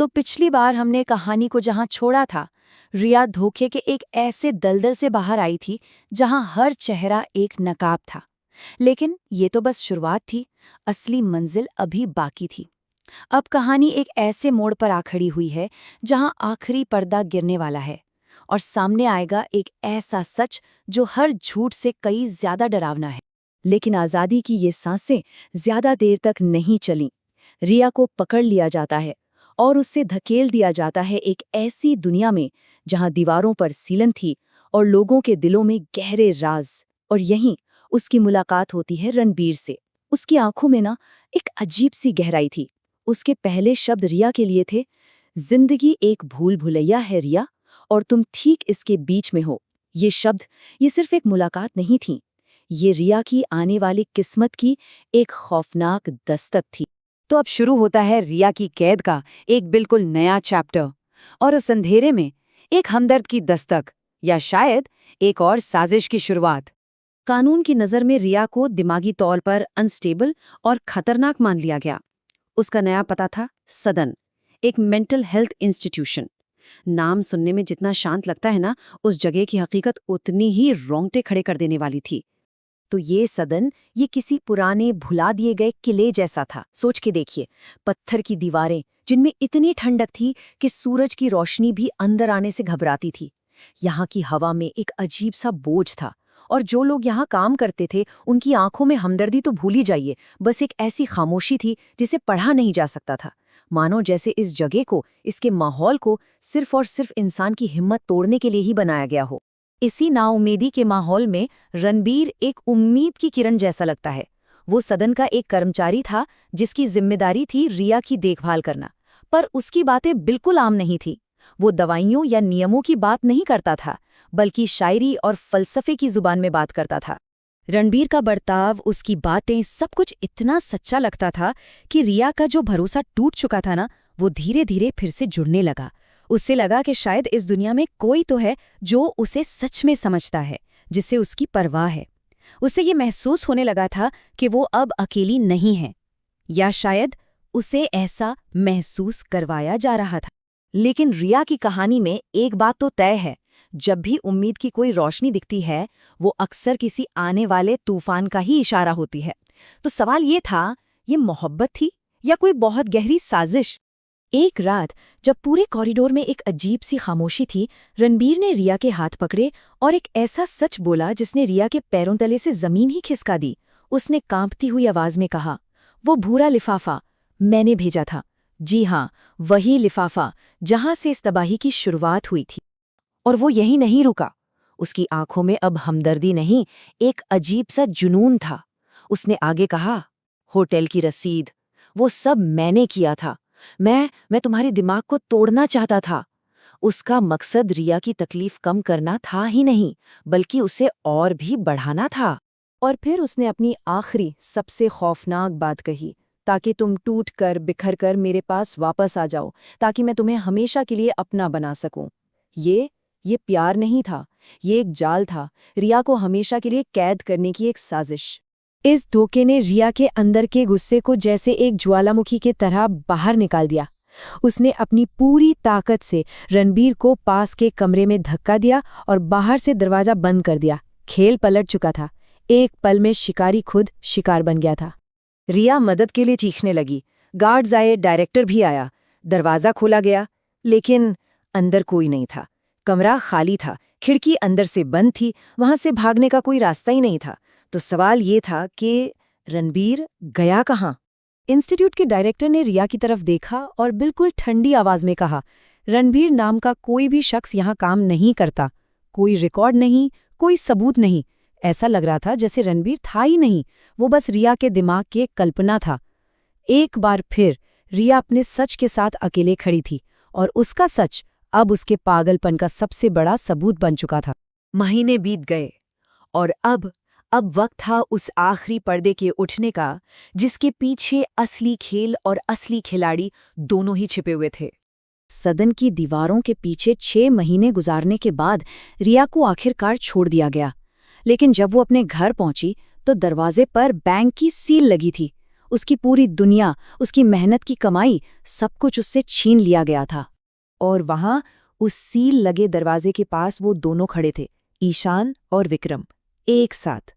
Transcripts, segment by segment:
तो पिछली बार हमने कहानी को जहां छोड़ा था, रिया धोखे के एक ऐसे दलदल से बाहर आई थी जहां हर चेहरा एक नकाब था। लेकिन ये तो बस शुरुआत थी, असली मंजिल अभी बाकी थी। अब कहानी एक ऐसे मोड़ पर आ खड़ी हुई है जहां आखिरी पर्दा गिरने वाला है और सामने आएगा एक ऐसा सच जो हर झूठ से कई ज्यादा डरावना है। लेकिन आजादी की ये सांसें ज्यादा देर तक नहीं चलीं। रिया को पकड़ लिया जाता है और उससे धकेल दिया जाता है एक ऐसी दुनिया में जहां दीवारों पर सीलन थी और लोगों के दिलों में गहरे राज। और यहीं उसकी मुलाकात होती है रणबीर से। उसकी आंखों में ना एक अजीब सी गहराई थी। उसके पहले शब्द रिया के लिए थे, जिंदगी एक भूल भुलैया है रिया, और तुम ठीक इसके बीच में हो। ये शब्द, ये सिर्फ एक मुलाकात नहीं थी, ये रिया की आने वाली किस्मत की एक खौफनाक दस्तक थी। तो अब शुरू होता है रिया की कैद का एक बिल्कुल नया चैप्टर, और उस अंधेरे में एक हमदर्द की दस्तक, या शायद एक और साजिश की शुरुआत। कानून की नज़र में रिया को दिमागी तौर पर अनस्टेबल और खतरनाक मान लिया गया। उसका नया पता था सदन, एक मेंटल हेल्थ इंस्टीट्यूशन। नाम सुनने में जितना शांत लगता है ना, उस जगह की हकीकत उतनी ही रोंगटे खड़े कर देने वाली थी। तो ये सदन, ये किसी पुराने भुला दिए गए किले जैसा था। सोच के देखिए, पत्थर की दीवारें जिनमें इतनी ठंडक थी कि सूरज की रोशनी भी अंदर आने से घबराती थी। यहाँ की हवा में एक अजीब सा बोझ था, और जो लोग यहाँ काम करते थे उनकी आंखों में हमदर्दी तो भूल ही जाइए, बस एक ऐसी खामोशी थी जिसे पढ़ा नहीं जा सकता था। मानो जैसे इस जगह को, इसके माहौल को सिर्फ और सिर्फ इंसान की हिम्मत तोड़ने के लिए ही बनाया गया हो। इसी नाउम्मीदी के माहौल में रणबीर एक उम्मीद की किरण जैसा लगता है। वो सदन का एक कर्मचारी था जिसकी जिम्मेदारी थी रिया की देखभाल करना, पर उसकी बातें बिल्कुल आम नहीं थी। वो दवाइयों या नियमों की बात नहीं करता था, बल्कि शायरी और फलसफे की जुबान में बात करता था। रणबीर का बर्ताव, उसकी बातें, सब कुछ इतना सच्चा लगता था कि रिया का जो भरोसा टूट चुका था ना, वो धीरे धीरे फिर से जुड़ने लगा। उससे लगा कि शायद इस दुनिया में कोई तो है जो उसे सच में समझता है, जिससे उसकी परवाह है। उसे ये महसूस होने लगा था कि वो अब अकेली नहीं है, या शायद उसे ऐसा महसूस करवाया जा रहा था। लेकिन रिया की कहानी में एक बात तो तय है, जब भी उम्मीद की कोई रोशनी दिखती है, वो अक्सर किसी आने वाले तूफान का ही इशारा होती है। तो सवाल ये था, ये मोहब्बत थी या कोई बहुत गहरी साजिश? एक रात जब पूरे कॉरिडोर में एक अजीब सी खामोशी थी, रणबीर ने रिया के हाथ पकड़े और एक ऐसा सच बोला जिसने रिया के पैरों तले से जमीन ही खिसका दी। उसने कांपती हुई आवाज में कहा, वो भूरा लिफाफा मैंने भेजा था। जी हाँ, वही लिफाफा जहां से इस तबाही की शुरुआत हुई थी। और वो यही नहीं रुका। उसकी आंखों में अब हमदर्दी नहीं, एक अजीब सा जुनून था। उसने आगे कहा, होटल की रसीद, वो सब मैंने किया था। मैं तुम्हारे दिमाग को तोड़ना चाहता था। उसका मकसद रिया की तकलीफ कम करना था ही नहीं, बल्कि उसे और भी बढ़ाना था। और फिर उसने अपनी आखिरी सबसे खौफनाक बात कही, ताकि तुम टूट कर बिखर कर मेरे पास वापस आ जाओ, ताकि मैं तुम्हें हमेशा के लिए अपना बना सकूं। ये प्यार नहीं था, ये एक जाल था, रिया को हमेशा के लिए कैद करने की एक साजिश। इस धोखे ने रिया के अंदर के गुस्से को जैसे एक ज्वालामुखी की तरह बाहर निकाल दिया। उसने अपनी पूरी ताकत से रणबीर को पास के कमरे में धक्का दिया और बाहर से दरवाजा बंद कर दिया। खेल पलट चुका था। एक पल में शिकारी खुद शिकार बन गया था। रिया मदद के लिए चीखने लगी। गार्ड्स आए, डायरेक्टर भी आया। दरवाजा खोला गया, लेकिन अंदर कोई नहीं था। कमरा खाली था, खिड़की अंदर से बंद थी, वहां से भागने का कोई रास्ता ही नहीं था। तो सवाल ये था कि रणबीर गया कहाँ? इंस्टीट्यूट के डायरेक्टर ने रिया की तरफ देखा और बिल्कुल ठंडी आवाज में कहा, रणबीर नाम का कोई भी शख्स यहाँ काम नहीं करता। कोई रिकॉर्ड नहीं, कोई सबूत नहीं। ऐसा लग रहा था जैसे रणबीर था ही नहीं, वो बस रिया के दिमाग की एक कल्पना था। एक बार फिर रिया अपने सच के साथ अकेले खड़ी थी, और उसका सच अब उसके पागलपन का सबसे बड़ा सबूत बन चुका था। महीने बीत गए, और अब वक्त था उस आखिरी पर्दे के उठने का, जिसके पीछे असली खेल और असली खिलाड़ी दोनों ही छिपे हुए थे। सदन की दीवारों के पीछे 6 महीने गुजारने के बाद रिया को आखिरकार छोड़ दिया गया। लेकिन जब वो अपने घर पहुंची तो दरवाजे पर बैंक की सील लगी थी। उसकी पूरी दुनिया, उसकी मेहनत की कमाई, सब कुछ उससे छीन लिया गया था। और वहां उस सील लगे दरवाजे के पास वो दोनों खड़े थे, ईशान और विक्रम, एक साथ,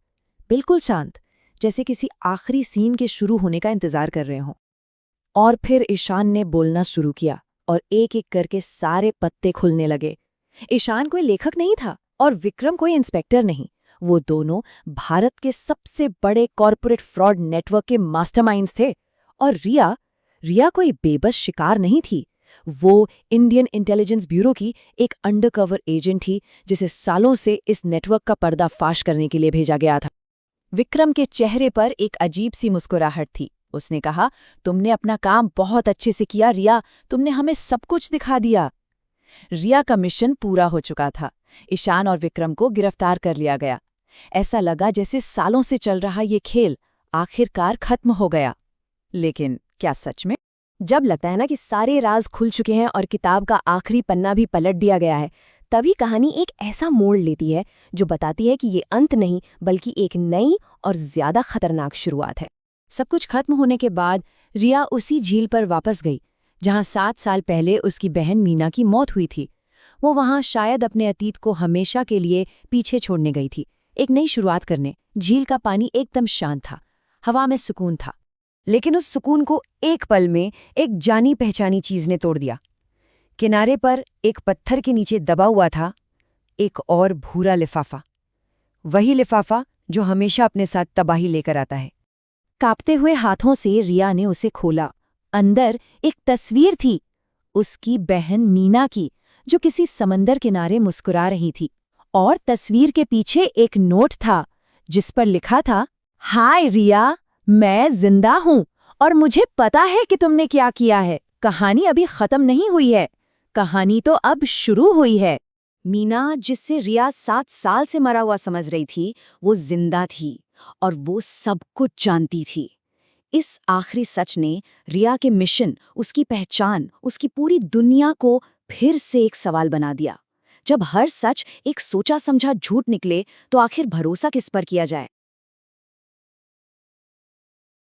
बिल्कुल शांत, जैसे किसी आखिरी सीन के शुरू होने का इंतजार कर रहे हों। और फिर ईशान ने बोलना शुरू किया और एक एक करके सारे पत्ते खुलने लगे। ईशान कोई लेखक नहीं था और विक्रम कोई इंस्पेक्टर नहीं। वो दोनों भारत के सबसे बड़े कॉरपोरेट फ्रॉड नेटवर्क के मास्टरमाइंड्स थे। और रिया कोई बेबस शिकार नहीं थी। वो इंडियन इंटेलिजेंस ब्यूरो की एक अंडरकवर एजेंट थी, जिसे सालों से इस नेटवर्क का पर्दाफाश करने के लिए भेजा गया था। विक्रम के चेहरे पर एक अजीब सी मुस्कुराहट थी। उसने कहा, तुमने अपना काम बहुत अच्छे से किया रिया, तुमने हमें सब कुछ दिखा दिया। रिया का मिशन पूरा हो चुका था। ईशान और विक्रम को गिरफ्तार कर लिया गया। ऐसा लगा जैसे सालों से चल रहा ये खेल आखिरकार खत्म हो गया। लेकिन क्या सच में? जब लगता है ना कि सारे राज खुल चुके हैं और किताब का आखिरी पन्ना भी पलट दिया गया है, तभी कहानी एक ऐसा मोड़ लेती है जो बताती है कि ये अंत नहीं, बल्कि एक नई और ज्यादा खतरनाक शुरुआत है। सब कुछ खत्म होने के बाद रिया उसी झील पर वापस गई जहां 7 साल पहले उसकी बहन मीना की मौत हुई थी। वो वहां शायद अपने अतीत को हमेशा के लिए पीछे छोड़ने गई थी, एक नई शुरुआत करने। झील का पानी एकदम शांत था, हवा में सुकून था। लेकिन उस सुकून को एक पल में एक जानी पहचानी चीज ने तोड़ दिया। किनारे पर एक पत्थर के नीचे दबा हुआ था एक और भूरा लिफाफा, वही लिफाफा जो हमेशा अपने साथ तबाही लेकर आता है। कांपते हुए हाथों से रिया ने उसे खोला। अंदर एक तस्वीर थी, उसकी बहन मीना की, जो किसी समंदर किनारे मुस्कुरा रही थी। और तस्वीर के पीछे एक नोट था जिस पर लिखा था, हाय रिया, मैं जिंदा हूं और मुझे पता है कि तुमने क्या किया है। कहानी अभी खत्म नहीं हुई है, कहानी तो अब शुरू हुई है। मीना, जिससे रिया 7 साल से मरा हुआ समझ रही थी, वो जिंदा थी और वो सब कुछ जानती थी। इस आखिरी सच ने रिया के मिशन, उसकी पहचान, उसकी पूरी दुनिया को फिर से एक सवाल बना दिया। जब हर सच एक सोचा समझा झूठ निकले तो आखिर भरोसा किस पर किया जाए?